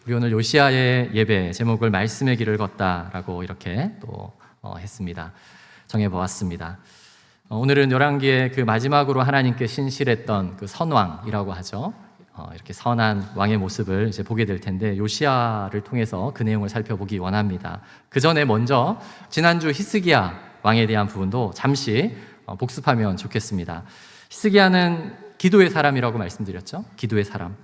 우리 오늘 요시야의 예배 제목을 말씀의 길을 걷다라고 이렇게 또 했습니다. 정해보았습니다. 오늘은 열왕기의 그 마지막으로 하나님께 신실했던 그 선왕이라고 하죠. 이렇게 선한 왕의 모습을 이제 보게 될 텐데 요시야를 통해서 그 내용을 살펴보기 원합니다. 그 전에 먼저 지난주 히스기야 왕에 대한 부분도 잠시 복습하면 좋겠습니다. 히스기야는 기도의 사람이라고 말씀드렸죠. 기도의 사람.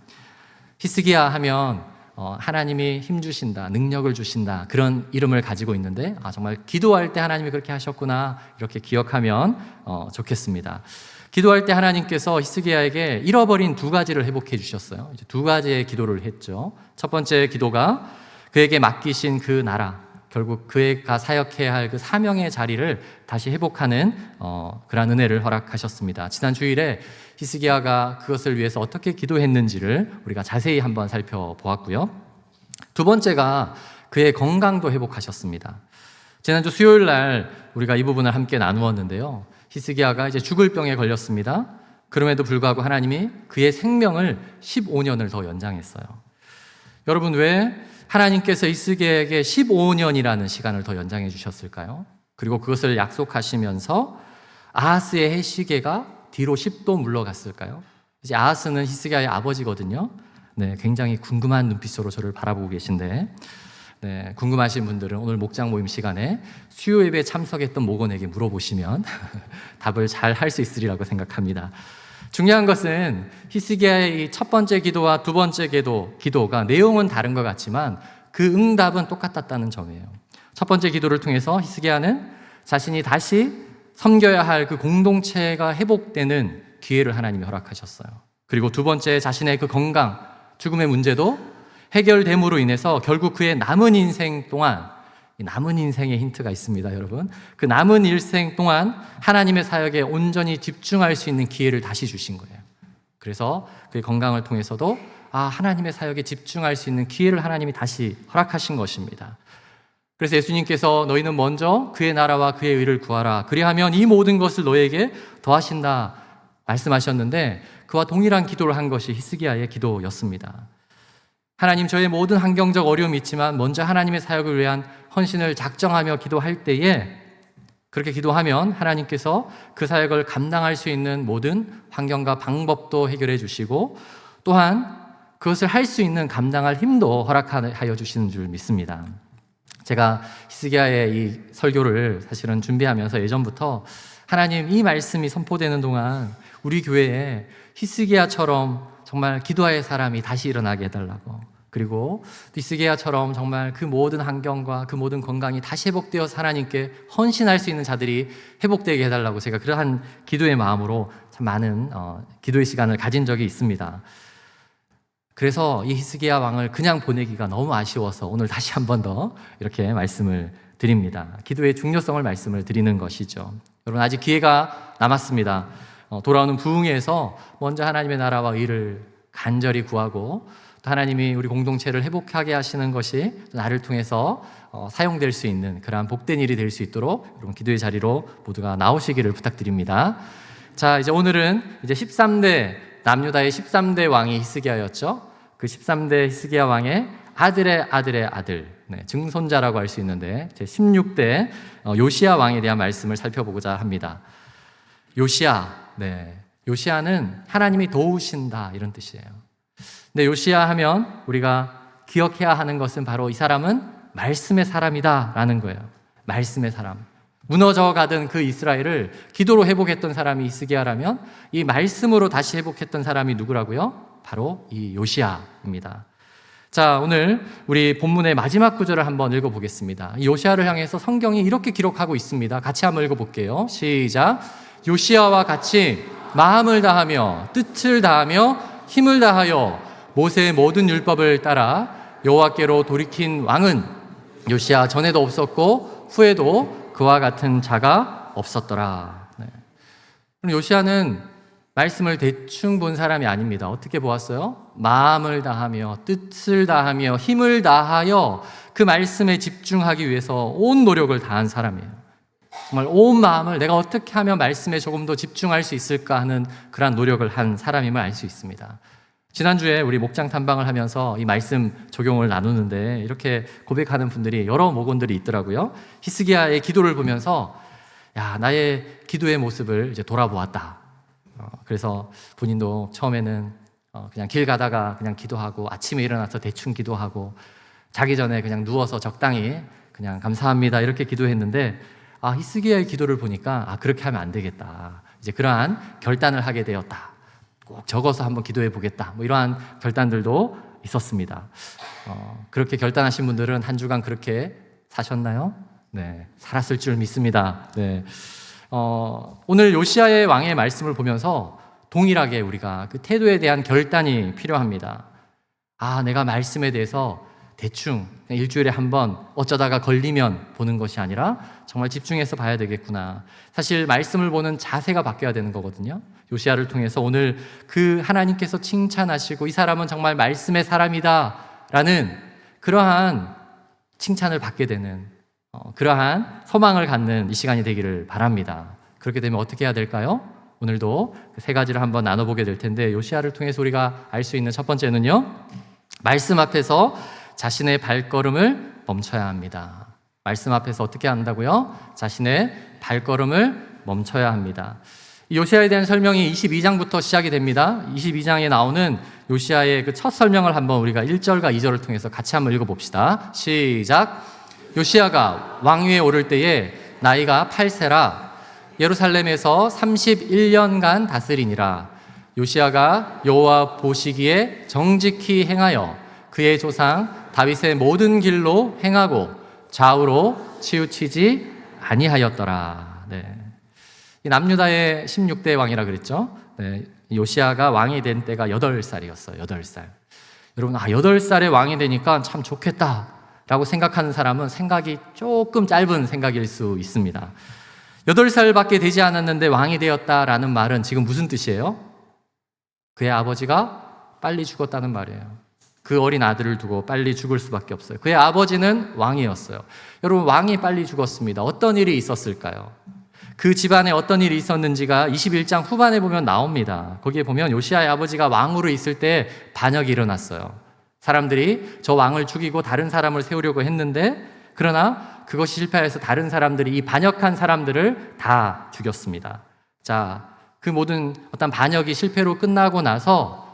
히스기야 하면 하나님이 힘 주신다, 능력을 주신다, 그런 이름을 가지고 있는데 정말 기도할 때 하나님이 그렇게 하셨구나 이렇게 기억하면 좋겠습니다. 기도할 때 하나님께서 히스기야에게 잃어버린 두 가지를 회복해 주셨어요. 이제 두 가지의 기도를 했죠. 첫 번째 기도가 그에게 맡기신 그 나라, 결국 그가 사역해야 할 그 사명의 자리를 다시 회복하는 그런 은혜를 허락하셨습니다. 지난 주일에 히스기야가 그것을 위해서 어떻게 기도했는지를 우리가 자세히 한번 살펴보았고요. 두 번째가 그의 건강도 회복하셨습니다. 지난주 수요일 날 우리가 이 부분을 함께 나누었는데요. 히스기야가 이제 죽을 병에 걸렸습니다. 그럼에도 불구하고 하나님이 그의 생명을 15년을 더 연장했어요. 여러분, 왜 하나님께서 히스기야에게 15년이라는 시간을 더 연장해 주셨을까요? 그리고 그것을 약속하시면서 아하스의 해시계가 뒤로 10도 물러갔을까요? 이제 아하스는 히스기야의 아버지거든요. 네, 굉장히 궁금한 눈빛으로 저를 바라보고 계신데, 네, 궁금하신 분들은 오늘 목장 모임 시간에 수요 예배에 참석했던 목원에게 물어보시면 답을 잘 할 수 있으리라고 생각합니다. 중요한 것은 히스기야의 첫 번째 기도와 두 번째 기도가 내용은 다른 것 같지만 그 응답은 똑같았다는 점이에요. 첫 번째 기도를 통해서 히스기야는 자신이 다시 섬겨야 할 그 공동체가 회복되는 기회를 하나님이 허락하셨어요. 그리고 두 번째, 자신의 그 건강, 죽음의 문제도 해결됨으로 인해서 결국 그의 남은 인생 동안, 남은 인생의 힌트가 있습니다, 여러분. 그 남은 일생 동안 하나님의 사역에 온전히 집중할 수 있는 기회를 다시 주신 거예요. 그래서 그의 건강을 통해서도 하나님의 사역에 집중할 수 있는 기회를 하나님이 다시 허락하신 것입니다. 그래서 예수님께서 너희는 먼저 그의 나라와 그의 의를 구하라, 그리하면 이 모든 것을 너희에게 더하신다 말씀하셨는데, 그와 동일한 기도를 한 것이 히스기야의 기도였습니다. 하나님, 저의 모든 환경적 어려움이 있지만 먼저 하나님의 사역을 위한 헌신을 작정하며 기도할 때에, 그렇게 기도하면 하나님께서 그 사역을 감당할 수 있는 모든 환경과 방법도 해결해 주시고, 또한 그것을 할 수 있는 감당할 힘도 허락하여 주시는 줄 믿습니다. 제가 히스기야의 이 설교를 사실은 준비하면서 예전부터 하나님, 이 말씀이 선포되는 동안 우리 교회에 히스기야처럼 정말 기도할 사람이 다시 일어나게 해달라고, 그리고 히스기야처럼 정말 그 모든 환경과 그 모든 건강이 다시 회복되어서 하나님께 헌신할 수 있는 자들이 회복되게 해달라고 제가 그러한 기도의 마음으로 참 많은 기도의 시간을 가진 적이 있습니다. 그래서 이 히스기야 왕을 그냥 보내기가 너무 아쉬워서 오늘 다시 한 번 더 이렇게 말씀을 드립니다. 기도의 중요성을 말씀을 드리는 것이죠. 여러분, 아직 기회가 남았습니다. 돌아오는 부흥회에서 먼저 하나님의 나라와 의를 간절히 구하고, 또 하나님이 우리 공동체를 회복하게 하시는 것이 나를 통해서 사용될 수 있는 그러한 복된 일이 될 수 있도록 여러분 기도의 자리로 모두가 나오시기를 부탁드립니다. 자, 이제 오늘은 이제 13대 남유다의 13대 왕이 히스기야였죠. 그 13대 히스기야 왕의 아들의 아들의 아들, 증손자라고 할 수 있는데 제 16대 요시야 왕에 대한 말씀을 살펴보고자 합니다. 요시야, 요시야는 하나님이 도우신다 이런 뜻이에요. 근데 요시야 하면 우리가 기억해야 하는 것은 바로 이 사람은 말씀의 사람이다라는 거예요. 말씀의 사람. 무너져 가던 그 이스라엘을 기도로 회복했던 사람이 히스기야라면 이 말씀으로 다시 회복했던 사람이 누구라고요? 바로 이 요시야입니다. 자, 오늘 우리 본문의 마지막 구절을 한번 읽어보겠습니다. 이 요시야를 향해서 성경이 이렇게 기록하고 있습니다. 같이 한번 읽어볼게요. 시작. 요시야와 같이 마음을 다하며 뜻을 다하며 힘을 다하여 모세의 모든 율법을 따라 여호와께로 돌이킨 왕은 요시야 전에도 없었고 후에도 그와 같은 자가 없었더라. 그럼 요시야는 말씀을 대충 본 사람이 아닙니다. 어떻게 보았어요? 마음을 다하며 뜻을 다하며 힘을 다하여 그 말씀에 집중하기 위해서 온 노력을 다한 사람이에요. 정말 온 마음을 내가 어떻게 하면 말씀에 조금 더 집중할 수 있을까 하는 그런 노력을 한 사람임을 알 수 있습니다. 지난주에 우리 목장 탐방을 하면서 이 말씀 적용을 나누는데 이렇게 고백하는 분들이 여러 목원들이 있더라고요. 히스기야의 기도를 보면서 야, 나의 기도의 모습을 이제 돌아보았다. 그래서 본인도 처음에는 그냥 길 가다가 그냥 기도하고 아침에 일어나서 대충 기도하고 자기 전에 그냥 누워서 적당히 그냥 감사합니다 이렇게 기도했는데 히스기야의 기도를 보니까 그렇게 하면 안 되겠다. 이제 그러한 결단을 하게 되었다. 꼭 적어서 한번 기도해 보겠다. 뭐 이러한 결단들도 있었습니다. 그렇게 결단하신 분들은 한 주간 그렇게 사셨나요? 네, 살았을 줄 믿습니다. 네. 오늘 요시야의 왕의 말씀을 보면서 동일하게 우리가 그 태도에 대한 결단이 필요합니다. 내가 말씀에 대해서 대충 일주일에 한 번 어쩌다가 걸리면 보는 것이 아니라 정말 집중해서 봐야 되겠구나. 사실 말씀을 보는 자세가 바뀌어야 되는 거거든요. 요시야를 통해서 오늘 그 하나님께서 칭찬하시고 이 사람은 정말 말씀의 사람이다 라는 그러한 칭찬을 받게 되는 그러한 소망을 갖는 이 시간이 되기를 바랍니다. 그렇게 되면 어떻게 해야 될까요? 오늘도 세 가지를 한번 나눠보게 될 텐데 요시야를 통해서 우리가 알 수 있는 첫 번째는요, 말씀 앞에서 자신의 발걸음을 멈춰야 합니다. 말씀 앞에서 어떻게 한다고요? 자신의 발걸음을 멈춰야 합니다. 요시야에 대한 설명이 22장부터 시작이 됩니다. 22장에 나오는 요시야의 그 첫 설명을 한번 우리가 1절과 2절을 통해서 같이 한번 읽어봅시다. 시작. 요시야가 왕위에 오를 때에 나이가 8세라 예루살렘에서 31년간 다스리니라. 요시야가 여호와 보시기에 정직히 행하여 그의 조상 다윗의 모든 길로 행하고 좌우로 치우치지 아니하였더라. 네. 이 남유다의 16대 왕이라 그랬죠. 네. 요시야가 왕이 된 때가 8살이었어요. 8살. 여러분, 8살에 왕이 되니까 참 좋겠다 라고 생각하는 사람은 생각이 조금 짧은 생각일 수 있습니다. 8살밖에 되지 않았는데 왕이 되었다라는 말은 지금 무슨 뜻이에요? 그의 아버지가 빨리 죽었다는 말이에요. 그 어린 아들을 두고 빨리 죽을 수밖에 없어요. 그의 아버지는 왕이었어요. 여러분, 왕이 빨리 죽었습니다. 어떤 일이 있었을까요? 그 집안에 어떤 일이 있었는지가 21장 후반에 보면 나옵니다. 거기에 보면 요시야의 아버지가 왕으로 있을 때 반역이 일어났어요. 사람들이 저 왕을 죽이고 다른 사람을 세우려고 했는데 그러나 그것이 실패해서 다른 사람들이 이 반역한 사람들을 다 죽였습니다. 자, 그 모든 어떤 반역이 실패로 끝나고 나서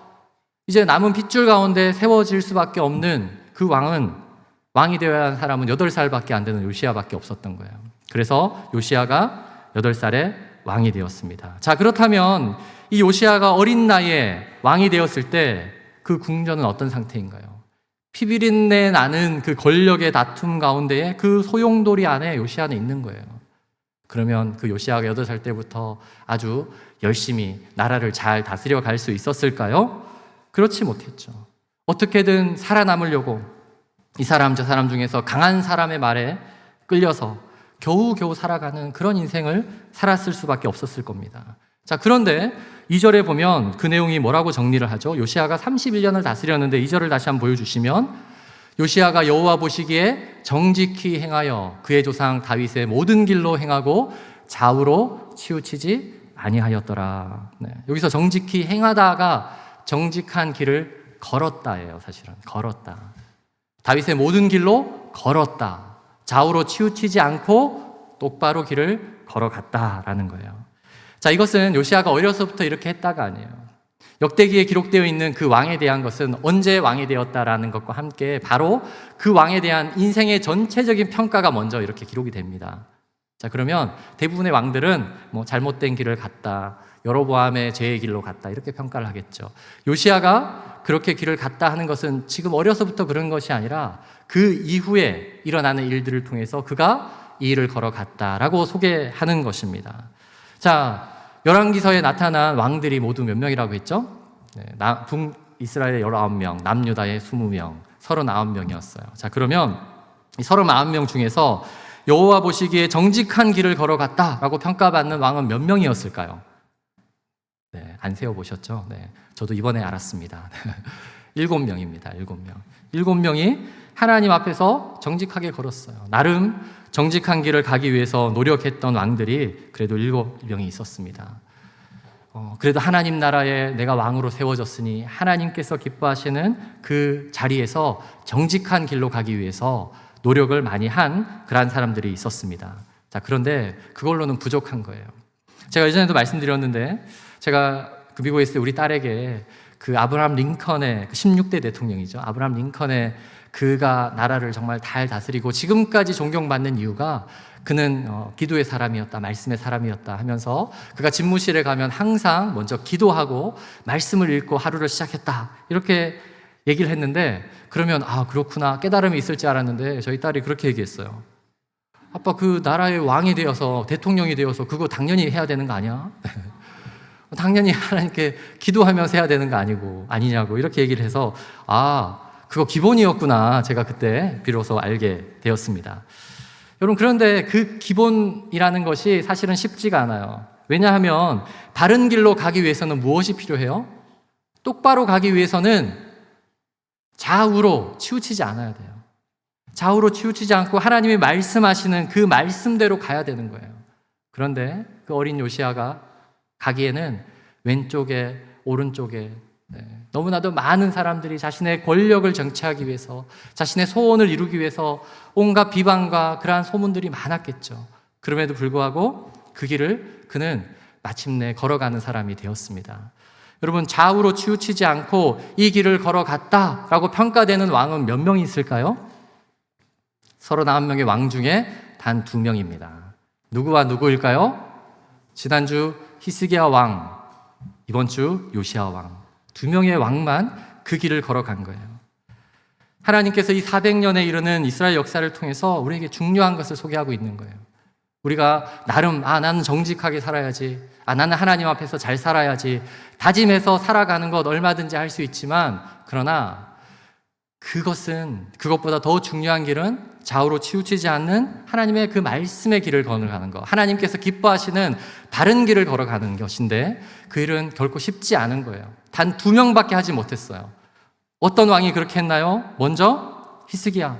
이제 남은 핏줄 가운데 세워질 수밖에 없는 그 왕이 되어야 하는 사람은 8살밖에 안 되는 요시야밖에 없었던 거예요. 그래서 요시야가 8살에 왕이 되었습니다. 자, 그렇다면 이 요시야가 어린 나이에 왕이 되었을 때 그 궁전은 어떤 상태인가요? 피비린내 나는 그 권력의 다툼 가운데에 그 소용돌이 안에 요시야는 있는 거예요. 그러면 그 요시야가 8살 때부터 아주 열심히 나라를 잘 다스려 갈 수 있었을까요? 그렇지 못했죠. 어떻게든 살아남으려고 이 사람 저 사람 중에서 강한 사람의 말에 끌려서 겨우겨우 살아가는 그런 인생을 살았을 수밖에 없었을 겁니다. 자, 그런데 2절에 보면 그 내용이 뭐라고 정리를 하죠? 요시야가 31년을 다스렸는데 2절을 다시 한번 보여주시면 요시야가 여호와 보시기에 정직히 행하여 그의 조상 다윗의 모든 길로 행하고 좌우로 치우치지 아니하였더라. 네. 여기서 정직히 행하다가 정직한 길을 걸었다예요. 사실은 걸었다. 다윗의 모든 길로 걸었다. 좌우로 치우치지 않고 똑바로 길을 걸어갔다라는 거예요. 자, 이것은 요시야가 어려서부터 이렇게 했다가 아니에요. 역대기에 기록되어 있는 그 왕에 대한 것은 언제 왕이 되었다라는 것과 함께 바로 그 왕에 대한 인생의 전체적인 평가가 먼저 이렇게 기록이 됩니다. 자, 그러면 대부분의 왕들은 뭐 잘못된 길을 갔다, 여로보암의 죄의 길로 갔다 이렇게 평가를 하겠죠. 요시야가 그렇게 길을 갔다 하는 것은 지금 어려서부터 그런 것이 아니라 그 이후에 일어나는 일들을 통해서 그가 이 일을 걸어갔다라고 소개하는 것입니다. 자, 열왕기서에 나타난 왕들이 모두 몇 명이라고 했죠? 네, 북이스라엘의 19명, 남유다의 20명, 39명이었어요. 자, 그러면 이 39명 중에서 여호와 보시기에 정직한 길을 걸어갔다라고 평가받는 왕은 몇 명이었을까요? 네, 안 세어보셨죠? 네, 저도 이번에 알았습니다. 7명입니다. 7명. 7명이 하나님 앞에서 정직하게 걸었어요. 나름 정직한 길을 가기 위해서 노력했던 왕들이 그래도 7명이 있었습니다. 그래도 하나님 나라에 내가 왕으로 세워졌으니 하나님께서 기뻐하시는 그 자리에서 정직한 길로 가기 위해서 노력을 많이 한 그러한 사람들이 있었습니다. 자, 그런데 그걸로는 부족한 거예요. 제가 예전에도 말씀드렸는데 제가 그 미국에 있을 때 우리 딸에게 그 아브라함 링컨의 16대 대통령이죠. 아브라함 링컨의 그가 나라를 정말 잘 다스리고 지금까지 존경받는 이유가 그는 기도의 사람이었다, 말씀의 사람이었다 하면서 그가 집무실에 가면 항상 먼저 기도하고 말씀을 읽고 하루를 시작했다 이렇게 얘기를 했는데, 그러면 그렇구나 깨달음이 있을 줄 알았는데 저희 딸이 그렇게 얘기했어요. 아빠, 그 나라의 왕이 되어서 대통령이 되어서 그거 당연히 해야 되는 거 아니야? 당연히 하나님께 기도하면서 해야 되는 거 아니냐고 이렇게 얘기를 해서 그거 기본이었구나 제가 그때 비로소 알게 되었습니다. 여러분, 그런데 그 기본이라는 것이 사실은 쉽지가 않아요. 왜냐하면 바른 길로 가기 위해서는 무엇이 필요해요? 똑바로 가기 위해서는 좌우로 치우치지 않아야 돼요. 좌우로 치우치지 않고 하나님이 말씀하시는 그 말씀대로 가야 되는 거예요. 그런데 그 어린 요시아가 가기에는 왼쪽에 오른쪽에 너무나도 많은 사람들이 자신의 권력을 쟁취하기 위해서, 자신의 소원을 이루기 위해서 온갖 비방과 그러한 소문들이 많았겠죠. 그럼에도 불구하고 그 길을 그는 마침내 걸어가는 사람이 되었습니다. 여러분, 좌우로 치우치지 않고 이 길을 걸어갔다라고 평가되는 왕은 몇 명이 있을까요? 39명의 왕 중에 단 2명입니다. 누구와 누구일까요? 지난주 히스기야 왕, 이번 주 요시야 왕. 2명의 왕만 그 길을 걸어간 거예요. 하나님께서 이 400년에 이르는 이스라엘 역사를 통해서 우리에게 중요한 것을 소개하고 있는 거예요. 우리가 나름 나는 정직하게 살아야지, 나는 하나님 앞에서 잘 살아야지 다짐해서 살아가는 것 얼마든지 할 수 있지만, 그러나 그것보다 더 중요한 길은 좌우로 치우치지 않는 하나님의 그 말씀의 길을 걸어가는 것, 하나님께서 기뻐하시는 바른 길을 걸어가는 것인데 그 일은 결코 쉽지 않은 거예요. 단 2명밖에 하지 못했어요. 어떤 왕이 그렇게 했나요? 먼저 히스기야.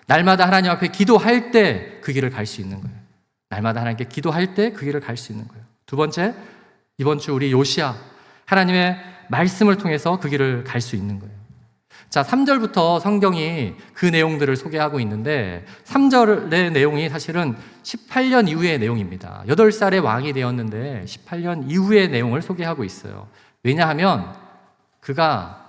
날마다 하나님 앞에 기도할 때 그 길을 갈 수 있는 거예요. 날마다 하나님께 기도할 때 그 길을 갈 수 있는 거예요. 두 번째, 이번 주 우리 요시야. 하나님의 말씀을 통해서 그 길을 갈 수 있는 거예요. 자, 3절부터 성경이 그 내용들을 소개하고 있는데 3절의 내용이 사실은 18년 이후의 내용입니다. 8살의 왕이 되었는데 18년 이후의 내용을 소개하고 있어요. 왜냐하면 그가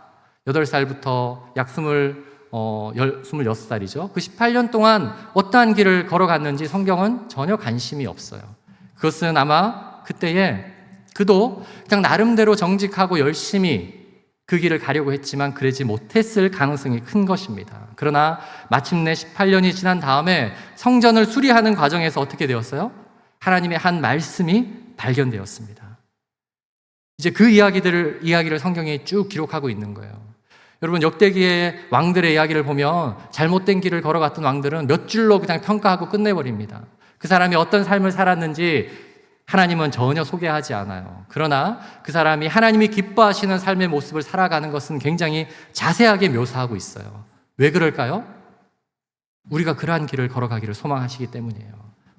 8살부터 약 26살이죠. 그 18년 동안 어떠한 길을 걸어갔는지 성경은 전혀 관심이 없어요. 그것은 아마 그때에 그도 그냥 나름대로 정직하고 열심히 그 길을 가려고 했지만 그러지 못했을 가능성이 큰 것입니다. 그러나 마침내 18년이 지난 다음에 성전을 수리하는 과정에서 어떻게 되었어요? 하나님의 한 말씀이 발견되었습니다. 이제 그 이야기를 성경에 쭉 기록하고 있는 거예요. 여러분, 역대기의 왕들의 이야기를 보면 잘못된 길을 걸어갔던 왕들은 몇 줄로 그냥 평가하고 끝내버립니다. 그 사람이 어떤 삶을 살았는지 하나님은 전혀 소개하지 않아요. 그러나 그 사람이 하나님이 기뻐하시는 삶의 모습을 살아가는 것은 굉장히 자세하게 묘사하고 있어요. 왜 그럴까요? 우리가 그러한 길을 걸어가기를 소망하시기 때문이에요.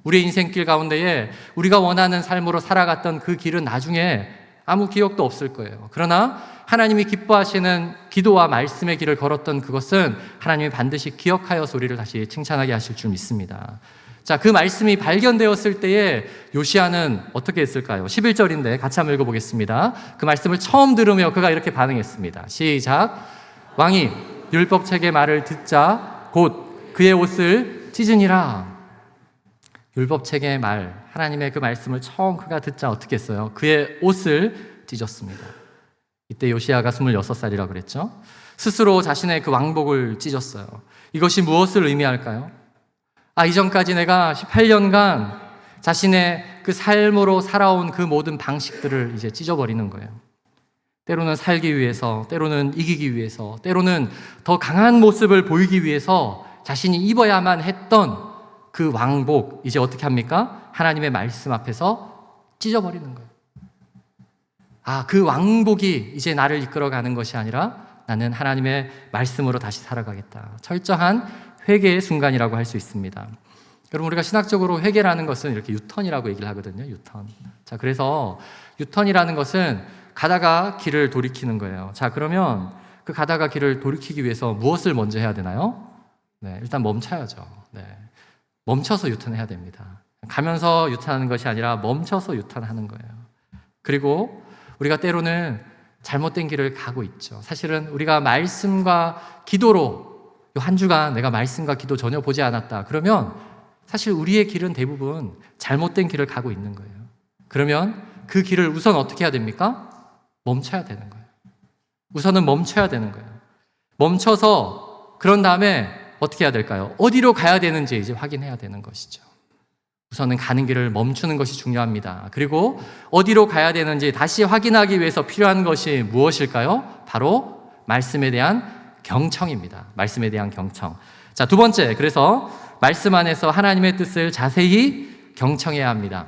우리의 인생길 가운데에 우리가 원하는 삶으로 살아갔던 그 길은 나중에 아무 기억도 없을 거예요. 그러나 하나님이 기뻐하시는 기도와 말씀의 길을 걸었던 그것은 하나님이 반드시 기억하여서 우리를 다시 칭찬하게 하실 줄 믿습니다. 자, 그 말씀이 발견되었을 때에 요시야는 어떻게 했을까요? 11절인데 같이 한번 읽어보겠습니다. 그 말씀을 처음 들으며 그가 이렇게 반응했습니다. 시작. 왕이 율법책의 말을 듣자 곧 그의 옷을 찢으니라. 율법책의 말, 하나님의 그 말씀을 처음 그가 듣자 어떻게 했어요? 그의 옷을 찢었습니다. 이때 요시야가 26살이라고 그랬죠. 스스로 자신의 그 왕복을 찢었어요. 이것이 무엇을 의미할까요? 이전까지 내가 18년간 자신의 그 삶으로 살아온 그 모든 방식들을 이제 찢어버리는 거예요. 때로는 살기 위해서, 때로는 이기기 위해서, 때로는 더 강한 모습을 보이기 위해서 자신이 입어야만 했던 그 왕복, 이제 어떻게 합니까? 하나님의 말씀 앞에서 찢어버리는 거예요. 그 왕복이 이제 나를 이끌어가는 것이 아니라 나는 하나님의 말씀으로 다시 살아가겠다. 철저한 회개의 순간이라고 할 수 있습니다. 여러분, 우리가 신학적으로 회개라는 것은 이렇게 유턴이라고 얘기를 하거든요. 유턴. 자, 그래서 유턴이라는 것은 가다가 길을 돌이키는 거예요. 자, 그러면 그 가다가 길을 돌이키기 위해서 무엇을 먼저 해야 되나요? 네, 일단 멈춰야죠. 네, 멈춰서 유턴해야 됩니다. 가면서 유턴하는 것이 아니라 멈춰서 유턴하는 거예요. 그리고 우리가 때로는 잘못된 길을 가고 있죠. 사실은 우리가 말씀과 기도로 한 주간 내가 말씀과 기도 전혀 보지 않았다. 그러면 사실 우리의 길은 대부분 잘못된 길을 가고 있는 거예요. 그러면 그 길을 우선 어떻게 해야 됩니까? 멈춰야 되는 거예요. 우선은 멈춰야 되는 거예요. 멈춰서 그런 다음에 어떻게 해야 될까요? 어디로 가야 되는지 이제 확인해야 되는 것이죠. 우선은 가는 길을 멈추는 것이 중요합니다. 그리고 어디로 가야 되는지 다시 확인하기 위해서 필요한 것이 무엇일까요? 바로 말씀에 대한 경청입니다. 말씀에 대한 경청. 자, 두 번째, 그래서 말씀 안에서 하나님의 뜻을 자세히 경청해야 합니다.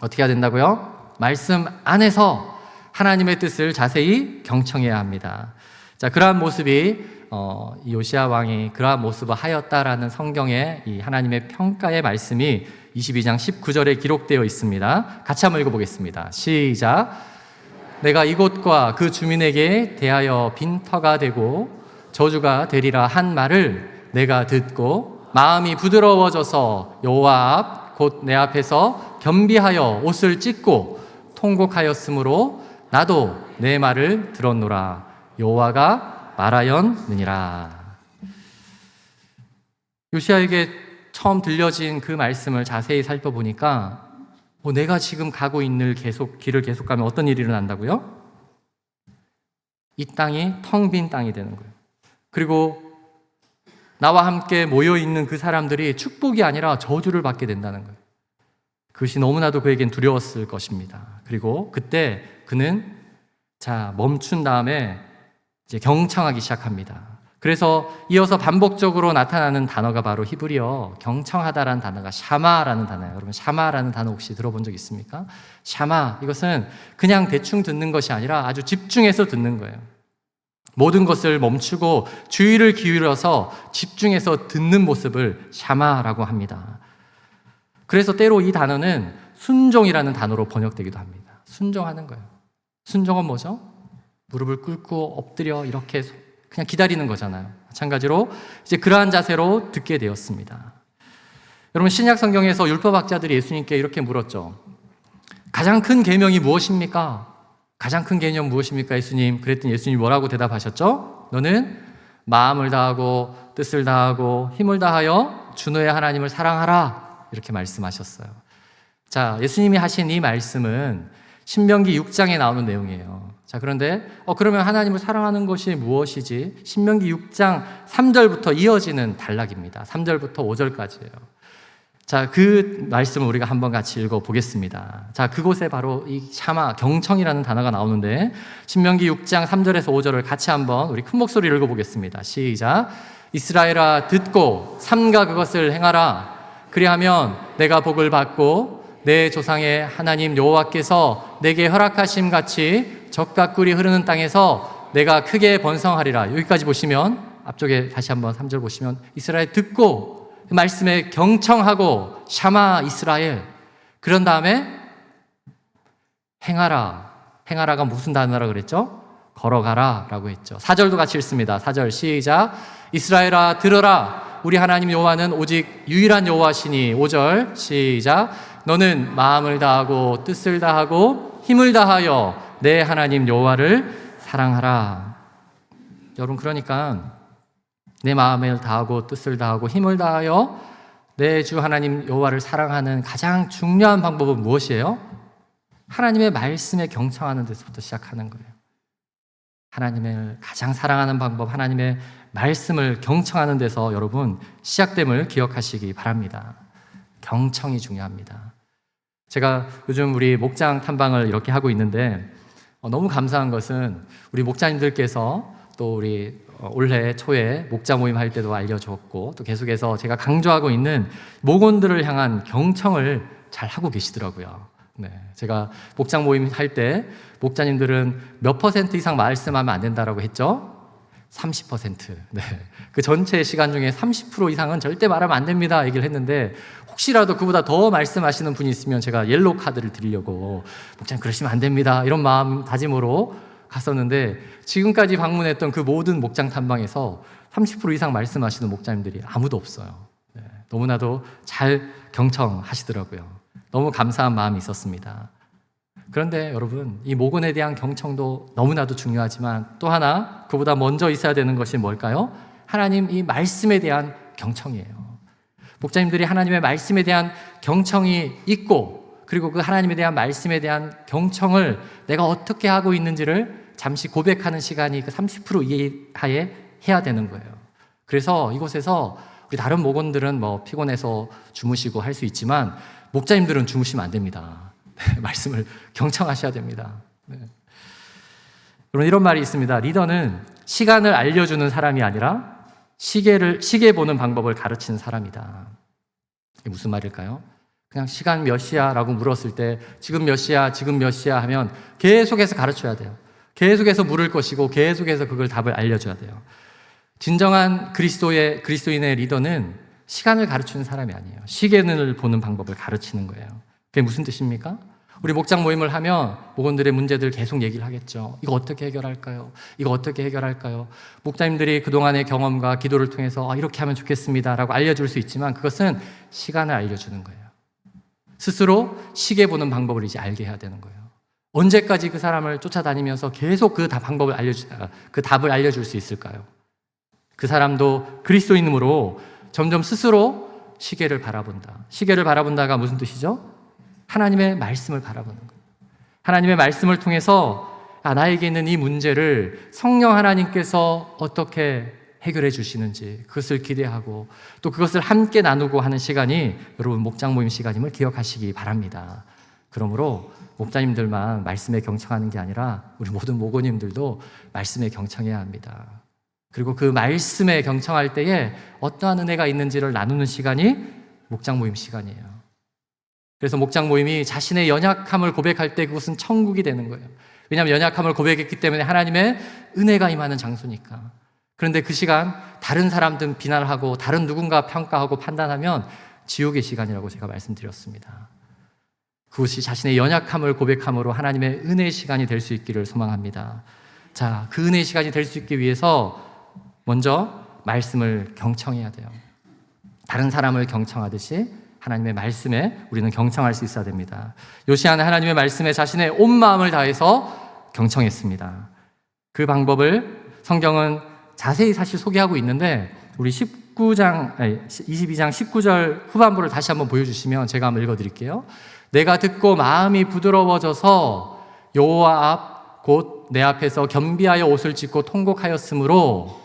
어떻게 해야 된다고요? 말씀 안에서 하나님의 뜻을 자세히 경청해야 합니다. 자, 그러한 모습이 이 요시야 왕이 그러한 모습을 하였다라는 성경의 이 하나님의 평가의 말씀이 22장 19절에 기록되어 있습니다. 같이 한번 읽어보겠습니다. 시작. 내가 이곳과 그 주민에게 대하여 빈터가 되고 저주가 되리라 한 말을 내가 듣고 마음이 부드러워져서 여호와 앞 곧 내 앞에서 겸비하여 옷을 찢고 통곡하였으므로 나도 내 말을 들었노라. 여호와가 말하였느니라. 요시야에게 처음 들려진 그 말씀을 자세히 살펴보니까 내가 지금 가고 있는 길을 계속 가면 어떤 일이 일어난다고요? 이 땅이 텅 빈 땅이 되는 거예요. 그리고 나와 함께 모여있는 그 사람들이 축복이 아니라 저주를 받게 된다는 거예요. 그것이 너무나도 그에겐 두려웠을 것입니다. 그리고 그때 그는 멈춘 다음에 이제 경청하기 시작합니다. 그래서 이어서 반복적으로 나타나는 단어가 바로 히브리어 경청하다라는 단어가 샤마라는 단어예요. 여러분, 샤마라는 단어 혹시 들어본 적 있습니까? 샤마, 이것은 그냥 대충 듣는 것이 아니라 아주 집중해서 듣는 거예요. 모든 것을 멈추고 주의를 기울여서 집중해서 듣는 모습을 샤마라고 합니다. 그래서 때로 이 단어는 순종이라는 단어로 번역되기도 합니다. 순종하는 거예요. 순종은 뭐죠? 무릎을 꿇고 엎드려 이렇게 그냥 기다리는 거잖아요. 마찬가지로 이제 그러한 자세로 듣게 되었습니다. 여러분, 신약 성경에서 율법학자들이 예수님께 이렇게 물었죠. 가장 큰 계명이 무엇입니까? 가장 큰 개념 무엇입니까, 예수님? 그랬더니 예수님이 뭐라고 대답하셨죠? 너는 마음을 다하고 뜻을 다하고 힘을 다하여 주 너의 하나님을 사랑하라, 이렇게 말씀하셨어요. 자, 예수님이 하신 이 말씀은 신명기 6장에 나오는 내용이에요. 자, 그런데 그러면 하나님을 사랑하는 것이 무엇이지? 신명기 6장 3절부터 이어지는 단락입니다. 3절부터 5절까지예요. 자, 그 말씀을 우리가 한번 같이 읽어보겠습니다. 자, 그곳에 바로 이 샤마, 경청이라는 단어가 나오는데 신명기 6장 3절에서 5절을 같이 한번 우리 큰 목소리로 읽어보겠습니다. 시작. 이스라엘아, 듣고 삼가 그것을 행하라. 그리하면 내가 복을 받고 내 조상의 하나님 여호와께서 내게 허락하심 같이 젖과 꿀이 흐르는 땅에서 내가 크게 번성하리라. 여기까지 보시면, 앞쪽에 다시 한번 3절 보시면 이스라엘 듣고 말씀에 경청하고 샤마 이스라엘, 그런 다음에 행하라. 행하라가 무슨 단어라 그랬죠? 걸어가라 라고 했죠. 4절도 같이 읽습니다. 4절 시작. 이스라엘아, 들어라. 우리 하나님 여호와는 오직 유일한 여호와시니. 5절 시작. 너는 마음을 다하고 뜻을 다하고 힘을 다하여 내 하나님 여호와를 사랑하라. 여러분, 그러니까 내 마음을 다하고 뜻을 다하고 힘을 다하여 내 주 하나님 여호와를 사랑하는 가장 중요한 방법은 무엇이에요? 하나님의 말씀에 경청하는 데서부터 시작하는 거예요. 하나님을 가장 사랑하는 방법, 하나님의 말씀을 경청하는 데서 여러분 시작됨을 기억하시기 바랍니다. 경청이 중요합니다. 제가 요즘 우리 목장 탐방을 이렇게 하고 있는데 너무 감사한 것은 우리 목자님들께서 또 우리 올해 초에 목자 모임 할 때도 알려줬고 또 계속해서 제가 강조하고 있는 목원들을 향한 경청을 잘 하고 계시더라고요. 네, 제가 목장 모임 할 때 목자님들은 몇 % 이상 말씀하면 안 된다라고 했죠? 30%. 네. 그 전체 시간 중에 30% 이상은 절대 말하면 안 됩니다. 얘기를 했는데 혹시라도 그보다 더 말씀하시는 분이 있으면 제가 옐로우 카드를 드리려고 목사님 그러시면 안 됩니다. 이런 마음 다짐으로 갔었는데 지금까지 방문했던 그 모든 목장 탐방에서 30% 이상 말씀하시는 목자님들이 아무도 없어요. 네. 너무나도 잘 경청하시더라고요. 너무 감사한 마음이 있었습니다. 그런데 여러분, 이 목원에 대한 경청도 너무나도 중요하지만 또 하나 그보다 먼저 있어야 되는 것이 뭘까요? 하나님 이 말씀에 대한 경청이에요. 목자님들이 하나님의 말씀에 대한 경청이 있고 그리고 그 하나님에 대한 말씀에 대한 경청을 내가 어떻게 하고 있는지를 잠시 고백하는 시간이 그 30% 이하에 해야 되는 거예요. 그래서 이곳에서 우리 다른 목원들은 뭐 피곤해서 주무시고 할 수 있지만 목자님들은 주무시면 안 됩니다. 말씀을 경청하셔야 됩니다. 네. 여러분 이런 말이 있습니다. 리더는 시간을 알려주는 사람이 아니라 시계 보는 방법을 가르치는 사람이다. 이게 무슨 말일까요? 그냥 시간 몇 시야? 라고 물었을 때 지금 몇 시야? 지금 몇 시야? 하면 계속해서 가르쳐야 돼요. 계속해서 물을 것이고 계속해서 그걸 답을 알려줘야 돼요. 진정한 그리스도인의 리더는 시간을 가르치는 사람이 아니에요. 시계를 보는 방법을 가르치는 거예요. 그게 무슨 뜻입니까? 우리 목장 모임을 하면 목원들의 문제들 계속 얘기를 하겠죠. 이거 어떻게 해결할까요? 이거 어떻게 해결할까요? 목자님들이 그동안의 경험과 기도를 통해서 이렇게 하면 좋겠습니다 라고 알려줄 수 있지만 그것은 시간을 알려주는 거예요. 스스로 시계 보는 방법을 이제 알게 해야 되는 거예요. 언제까지 그 사람을 쫓아다니면서 계속 그 답을 알려줄 수 있을까요? 그 사람도 그리스도인으로 점점 스스로 시계를 바라본다. 시계를 바라본다가 무슨 뜻이죠? 하나님의 말씀을 바라보는 거예요. 하나님의 말씀을 통해서 나에게 있는 이 문제를 성령 하나님께서 어떻게 해결해 주시는지 그것을 기대하고 또 그것을 함께 나누고 하는 시간이 여러분 목장 모임 시간임을 기억하시기 바랍니다. 그러므로 목자님들만 말씀에 경청하는 게 아니라 우리 모든 목원님들도 말씀에 경청해야 합니다. 그리고 그 말씀에 경청할 때에 어떠한 은혜가 있는지를 나누는 시간이 목장 모임 시간이에요. 그래서 목장 모임이 자신의 연약함을 고백할 때 그것은 천국이 되는 거예요. 왜냐하면 연약함을 고백했기 때문에 하나님의 은혜가 임하는 장소니까. 그런데 그 시간 다른 사람들은 비난하고 다른 누군가 평가하고 판단하면 지옥의 시간이라고 제가 말씀드렸습니다. 그것이 자신의 연약함을 고백함으로 하나님의 은혜의 시간이 될 수 있기를 소망합니다. 자, 그 은혜의 시간이 될 수 있기 위해서 먼저 말씀을 경청해야 돼요. 다른 사람을 경청하듯이 하나님의 말씀에 우리는 경청할 수 있어야 됩니다. 요시아는 하나님의 말씀에 자신의 온 마음을 다해서 경청했습니다. 그 방법을 성경은 자세히 사실 소개하고 있는데 우리 22장 19절 후반부를 다시 한번 보여주시면 제가 한번 읽어드릴게요. 내가 듣고 마음이 부드러워져서 여호와 앞 곧 내 앞에서 겸비하여 옷을 찢고 통곡하였으므로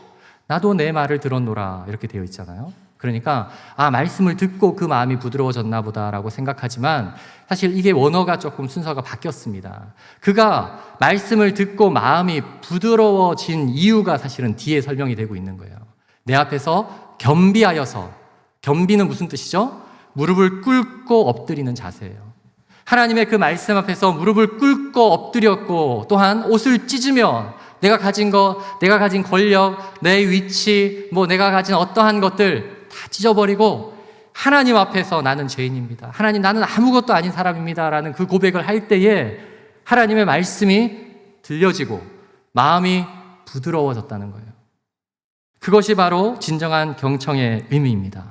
나도 내 말을 들었노라 이렇게 되어 있잖아요. 그러니까 말씀을 듣고 그 마음이 부드러워졌나 보다라고 생각하지만 사실 이게 원어가 조금 순서가 바뀌었습니다. 그가 말씀을 듣고 마음이 부드러워진 이유가 사실은 뒤에 설명이 되고 있는 거예요. 내 앞에서 겸비하여서, 겸비는 무슨 뜻이죠? 무릎을 꿇고 엎드리는 자세예요. 하나님의 그 말씀 앞에서 무릎을 꿇고 엎드렸고 또한 옷을 찢으며 내가 가진 것, 내가 가진 권력, 내 위치, 내가 가진 어떠한 것들 다 찢어버리고 하나님 앞에서 나는 죄인입니다. 하나님 나는 아무것도 아닌 사람입니다. 라는 그 고백을 할 때에 하나님의 말씀이 들려지고 마음이 부드러워졌다는 거예요. 그것이 바로 진정한 경청의 의미입니다.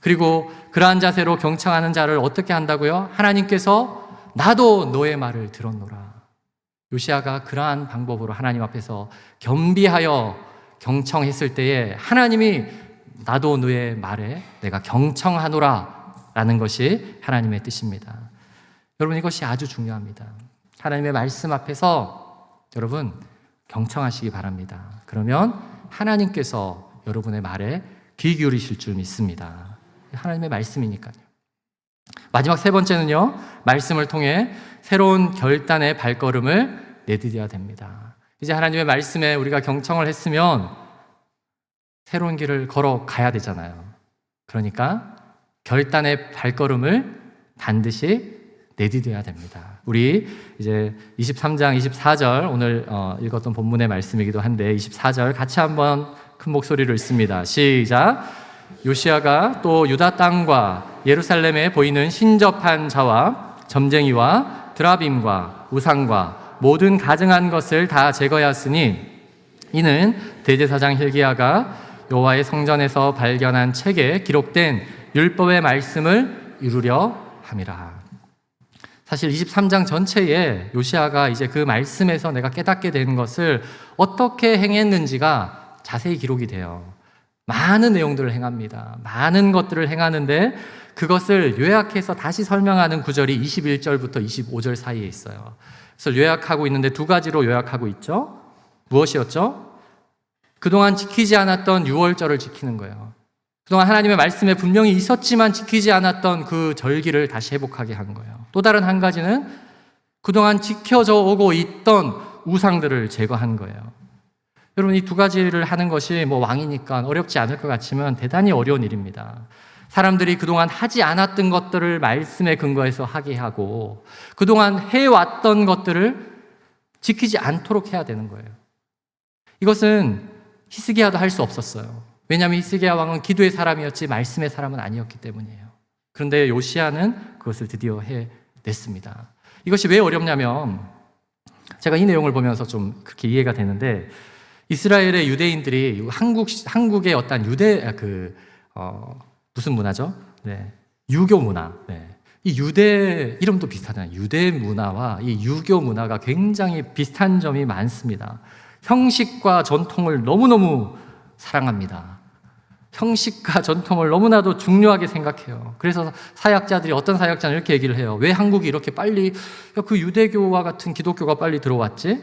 그리고 그러한 자세로 경청하는 자를 어떻게 한다고요? 하나님께서 나도 너의 말을 들었노라. 요시아가 그러한 방법으로 하나님 앞에서 겸비하여 경청했을 때에 하나님이 나도 너의 말에 내가 경청하노라 라는 것이 하나님의 뜻입니다. 여러분 이것이 아주 중요합니다. 하나님의 말씀 앞에서 여러분 경청하시기 바랍니다. 그러면 하나님께서 여러분의 말에 귀 기울이실 줄 믿습니다. 하나님의 말씀이니까요. 마지막 세 번째는요, 말씀을 통해 새로운 결단의 발걸음을 내디뎌야 됩니다. 이제 하나님의 말씀에 우리가 경청을 했으면 새로운 길을 걸어가야 되잖아요. 그러니까 결단의 발걸음을 반드시 내디뎌야 됩니다. 우리 이제 23장 24절 오늘 읽었던 본문의 말씀이기도 한데 24절 같이 한번 큰 목소리로 읽습니다. 시작. 요시야가 또 유다 땅과 예루살렘에 보이는 신접한 자와 점쟁이와 드라빔과 우상과 모든 가증한 것을 다 제거하였으니 이는 대제사장 hil기야가 여호와의 성전에서 발견한 책에 기록된 율법의 말씀을 이루려 함이라. 사실 23장 전체에 요시야가 이제 그 말씀에서 내가 깨닫게 된 것을 어떻게 행했는지가 자세히 기록이 돼요. 많은 내용들을 행합니다. 많은 것들을 행하는데 그것을 요약해서 다시 설명하는 구절이 21절부터 25절 사이에 있어요. 그래서 요약하고 있는데 두 가지로 요약하고 있죠. 무엇이었죠? 그동안 지키지 않았던 유월절을 지키는 거예요. 그동안 하나님의 말씀에 분명히 있었지만 지키지 않았던 그 절기를 다시 회복하게 한 거예요. 또 다른 한 가지는 그동안 지켜져 오고 있던 우상들을 제거한 거예요. 여러분, 이 두 가지를 하는 것이 왕이니까 어렵지 않을 것 같지만 대단히 어려운 일입니다. 사람들이 그동안 하지 않았던 것들을 말씀에 근거해서 하게 하고 그동안 해왔던 것들을 지키지 않도록 해야 되는 거예요. 이것은 히스기야도 할 수 없었어요. 왜냐하면 히스기야 왕은 기도의 사람이었지 말씀의 사람은 아니었기 때문이에요. 그런데 요시야는 그것을 드디어 해냈습니다. 이것이 왜 어렵냐면 제가 이 내용을 보면서 좀 그렇게 이해가 되는데 이스라엘의 유대인들이 한국의 어떤 무슨 문화죠? 네, 유교 문화. 네. 이 유대 이름도 비슷하잖아요. 유대 문화와 이 유교 문화가 굉장히 비슷한 점이 많습니다. 형식과 전통을 너무너무 사랑합니다. 형식과 전통을 너무나도 중요하게 생각해요. 그래서 어떤 사역자는 이렇게 얘기를 해요. 왜 한국이 이렇게 빨리 그 유대교와 같은 기독교가 빨리 들어왔지?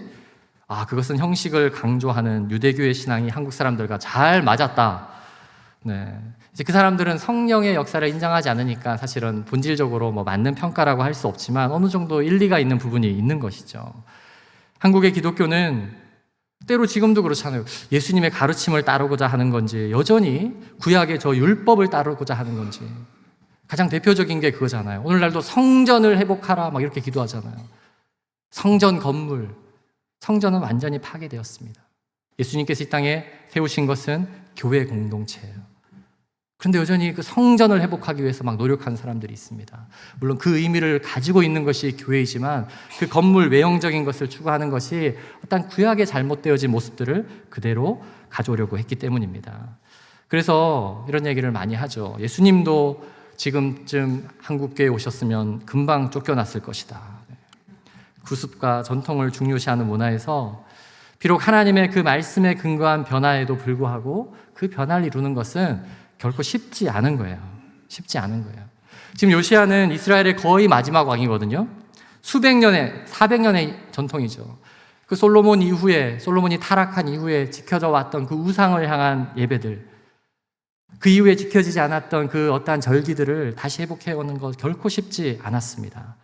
그것은 형식을 강조하는 유대교의 신앙이 한국 사람들과 잘 맞았다. 네. 이제 그 사람들은 성령의 역사를 인정하지 않으니까 사실은 본질적으로 맞는 평가라고 할 수 없지만 어느 정도 일리가 있는 부분이 있는 것이죠. 한국의 기독교는 때로 지금도 그렇잖아요. 예수님의 가르침을 따르고자 하는 건지 여전히 구약의 저 율법을 따르고자 하는 건지 가장 대표적인 게 그거잖아요. 오늘날도 성전을 회복하라 이렇게 기도하잖아요. 성전 건물, 성전은 완전히 파괴되었습니다. 예수님께서 이 땅에 세우신 것은 교회 공동체예요. 그런데 여전히 그 성전을 회복하기 위해서 노력하는 사람들이 있습니다. 물론 그 의미를 가지고 있는 것이 교회이지만 그 건물 외형적인 것을 추구하는 것이 어떤 구약의 잘못되어진 모습들을 그대로 가져오려고 했기 때문입니다. 그래서 이런 얘기를 많이 하죠. 예수님도 지금쯤 한국교회에 오셨으면 금방 쫓겨났을 것이다. 구습과 전통을 중요시하는 문화에서 비록 하나님의 그 말씀에 근거한 변화에도 불구하고 그 변화를 이루는 것은 결코 쉽지 않은 거예요. 쉽지 않은 거예요. 지금 요시야는 이스라엘의 거의 마지막 왕이거든요. 수백 년의, 400년의 전통이죠. 그 솔로몬이 타락한 이후에 지켜져 왔던 그 우상을 향한 예배들, 그 이후에 지켜지지 않았던 그 어떠한 절기들을 다시 회복해오는 것 결코 쉽지 않았습니다.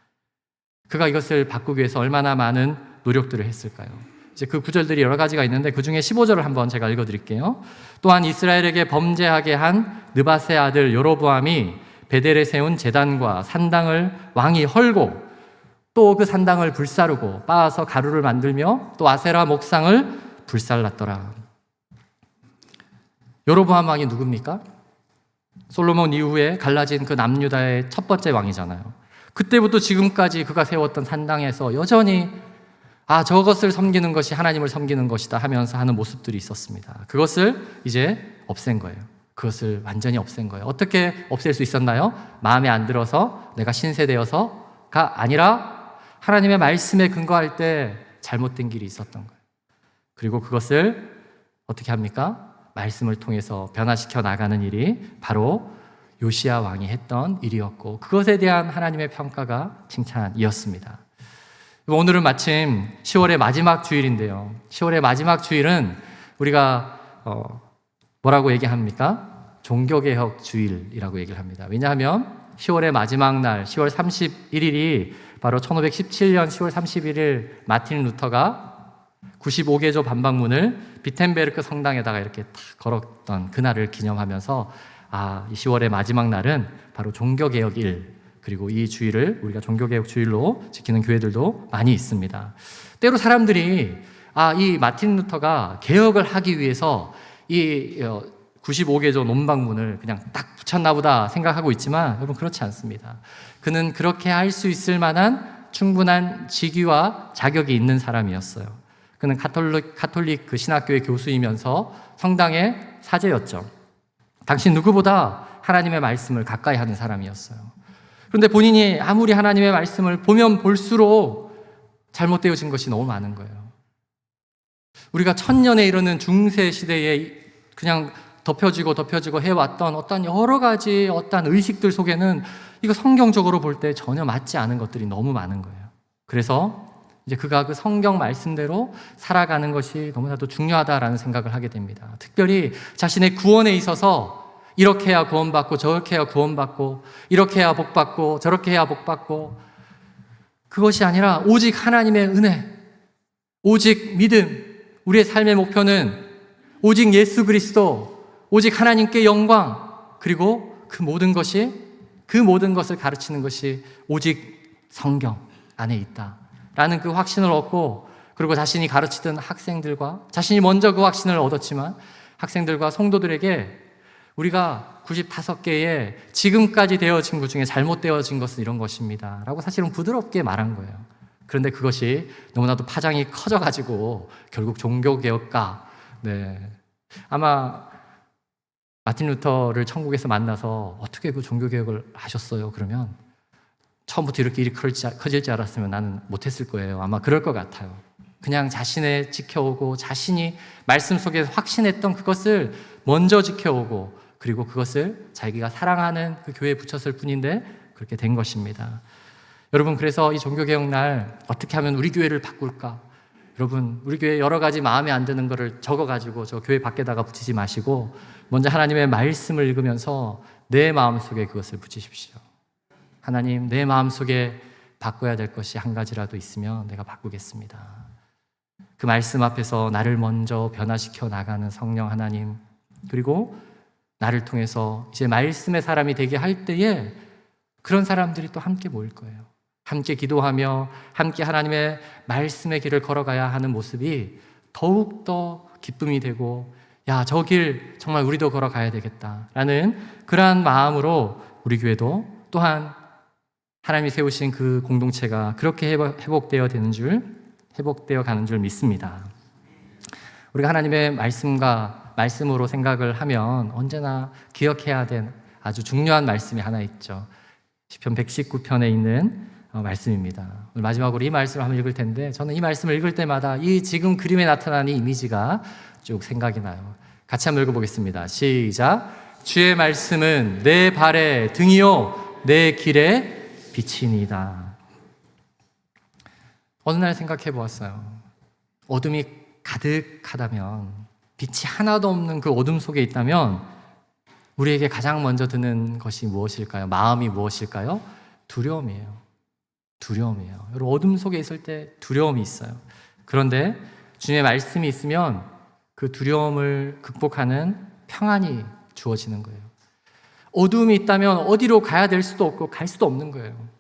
그가 이것을 바꾸기 위해서 얼마나 많은 노력들을 했을까요? 이제 그 구절들이 여러 가지가 있는데 그 중에 15절을 한번 제가 읽어드릴게요. 또한 이스라엘에게 범죄하게 한 느밧의 아들 여로보암이 베델에 세운 제단과 산당을 왕이 헐고 또 그 산당을 불사르고 빻아서 가루를 만들며 또 아세라 목상을 불살랐더라. 여로보암 왕이 누굽니까? 솔로몬 이후에 갈라진 그 남유다의 첫 번째 왕이잖아요. 그때부터 지금까지 그가 세웠던 산당에서 여전히 저것을 섬기는 것이 하나님을 섬기는 것이다 하면서 하는 모습들이 있었습니다. 그것을 이제 없앤 거예요. 그것을 완전히 없앤 거예요. 어떻게 없앨 수 있었나요? 마음에 안 들어서 내가 신세되어서가 아니라 하나님의 말씀에 근거할 때 잘못된 길이 있었던 거예요. 그리고 그것을 어떻게 합니까? 말씀을 통해서 변화시켜 나가는 일이 바로 요시야 왕이 했던 일이었고 그것에 대한 하나님의 평가가 칭찬이었습니다. 오늘은 마침 10월의 마지막 주일인데요. 10월의 마지막 주일은 우리가 뭐라고 얘기합니까? 종교개혁 주일이라고 얘기를 합니다. 왜냐하면 10월의 마지막 날 10월 31일이 바로 1517년 10월 31일 마틴 루터가 95개조 반박문을 비텐베르크 성당에다가 이렇게 딱 걸었던 그날을 기념하면서 이 10월의 마지막 날은 바로 종교개혁일, 그리고 이 주일을 우리가 종교개혁 주일로 지키는 교회들도 많이 있습니다. 때로 사람들이 이 마틴 루터가 개혁을 하기 위해서 이 95개조 논방문을 그냥 딱 붙였나 보다 생각하고 있지만 여러분 그렇지 않습니다. 그는 그렇게 할 수 있을 만한 충분한 직위와 자격이 있는 사람이었어요. 그는 가톨릭 그 신학교의 교수이면서 성당의 사제였죠. 당시 누구보다 하나님의 말씀을 가까이 하는 사람이었어요. 그런데 본인이 아무리 하나님의 말씀을 보면 볼수록 잘못되어진 것이 너무 많은 거예요. 우리가 1000년에 이르는 중세 시대에 그냥 덮여지고 해왔던 어떤 여러 가지 어떤 의식들 속에는 이거 성경적으로 볼 때 전혀 맞지 않은 것들이 너무 많은 거예요. 그래서 이제 그가 그 성경 말씀대로 살아가는 것이 너무나도 중요하다라는 생각을 하게 됩니다. 특별히 자신의 구원에 있어서 이렇게 해야 구원받고 저렇게 해야 구원받고 이렇게 해야 복받고 저렇게 해야 복받고 그것이 아니라 오직 하나님의 은혜, 오직 믿음, 우리의 삶의 목표는 오직 예수 그리스도, 오직 하나님께 영광, 그리고 그 모든 것을 가르치는 것이 오직 성경 안에 있다라는 그 확신을 얻고, 그리고 자신이 가르치던 학생들과, 자신이 먼저 그 확신을 얻었지만 학생들과 성도들에게 우리가 95개의 지금까지 되어진 것 중에 잘못되어진 것은 이런 것입니다 라고 사실은 부드럽게 말한 거예요. 그런데 그것이 너무나도 파장이 커져가지고 결국 종교개혁가, 아마 마틴 루터를 천국에서 만나서 어떻게 그 종교개혁을 하셨어요? 그러면 처음부터 이렇게 일이 커질 줄 알았으면 나는 못했을 거예요. 아마 그럴 것 같아요. 그냥 자신의 지켜오고 자신이 말씀 속에서 확신했던 그것을 먼저 지켜오고, 그리고 그것을 자기가 사랑하는 그 교회에 붙였을 뿐인데 그렇게 된 것입니다. 여러분, 그래서 이 종교개혁날 어떻게 하면 우리 교회를 바꿀까? 여러분, 우리 교회 여러 가지 마음에 안 드는 거를 적어가지고 저 교회 밖에다가 붙이지 마시고 먼저 하나님의 말씀을 읽으면서 내 마음속에 그것을 붙이십시오. 하나님, 내 마음속에 바꿔야 될 것이 한 가지라도 있으면 내가 바꾸겠습니다. 그 말씀 앞에서 나를 먼저 변화시켜 나가는 성령 하나님, 그리고 나를 통해서 이제 말씀의 사람이 되게 할 때에 그런 사람들이 또 함께 모일 거예요. 함께 기도하며 함께 하나님의 말씀의 길을 걸어가야 하는 모습이 더욱더 기쁨이 되고, 야, 저 길 정말 우리도 걸어가야 되겠다라는 그러한 마음으로 우리 교회도 또한 하나님이 세우신 그 공동체가 그렇게 회복되어 가는 줄 믿습니다. 우리가 하나님의 말씀으로 생각을 하면 언제나 기억해야 될 아주 중요한 말씀이 하나 있죠. 시편 119편에 있는 말씀입니다. 오늘 마지막으로 이 말씀을 한번 읽을 텐데, 저는 이 말씀을 읽을 때마다 이 지금 그림에 나타나는 이미지가 쭉 생각이 나요. 같이 한번 읽어보겠습니다. 시작. 주의 말씀은 내 발의 등이요 내 길의 빛이니이다. 어느 날 생각해 보았어요. 어둠이 가득하다면, 빛이 하나도 없는 그 어둠 속에 있다면 우리에게 가장 먼저 드는 것이 무엇일까요? 마음이 무엇일까요? 두려움이에요. 여러분, 어둠 속에 있을 때 두려움이 있어요. 그런데 주님의 말씀이 있으면 그 두려움을 극복하는 평안이 주어지는 거예요. 어둠이 있다면 어디로 가야 될 수도 없고 갈 수도 없는 거예요.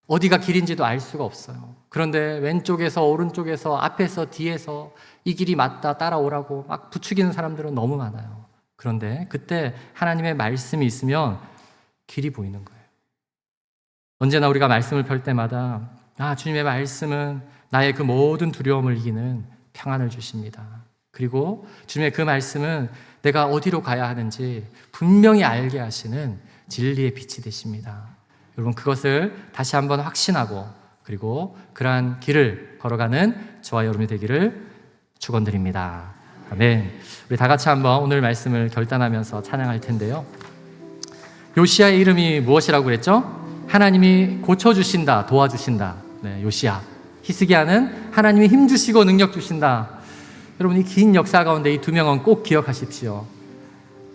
어디가 길인지도 알 수가 없어요. 그런데 왼쪽에서 오른쪽에서 앞에서 뒤에서 이 길이 맞다 따라오라고 막 부추기는 사람들은 너무 많아요. 그런데 그때 하나님의 말씀이 있으면 길이 보이는 거예요. 언제나 우리가 말씀을 펼 때마다 주님의 말씀은 나의 그 모든 두려움을 이기는 평안을 주십니다. 그리고 주님의 그 말씀은 내가 어디로 가야 하는지 분명히 알게 하시는 진리의 빛이 되십니다. 여러분, 그것을 다시 한번 확신하고, 그리고 그러한 길을 걸어가는 저와 여러분이 되기를 축원드립니다. 아멘. 우리 다 같이 한번 오늘 말씀을 결단하면서 찬양할 텐데요. 요시야의 이름이 무엇이라고 그랬죠? 하나님이 고쳐주신다, 도와주신다. 요시야. 히스기야는 하나님이 힘주시고 능력 주신다. 여러분, 이 긴 역사 가운데 이 두 명은 꼭 기억하십시오.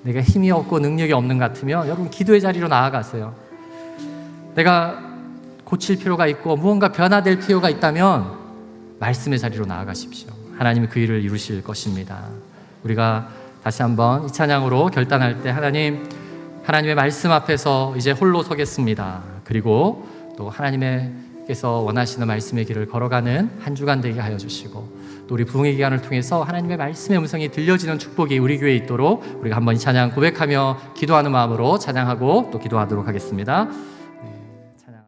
내가 힘이 없고 능력이 없는 것 같으면 여러분, 기도의 자리로 나아가세요. 내가 고칠 필요가 있고 무언가 변화될 필요가 있다면 말씀의 자리로 나아가십시오. 하나님이 그 일을 이루실 것입니다. 우리가 다시 한번 이 찬양으로 결단할 때 하나님의 말씀 앞에서 이제 홀로 서겠습니다. 그리고 또 하나님께서 원하시는 말씀의 길을 걸어가는 한 주간 되게 하여 주시고, 또 우리 부흥의 기간을 통해서 하나님의 말씀의 음성이 들려지는 축복이 우리 교회에 있도록 우리가 한번 이 찬양 고백하며 기도하는 마음으로 찬양하고 또 기도하도록 하겠습니다.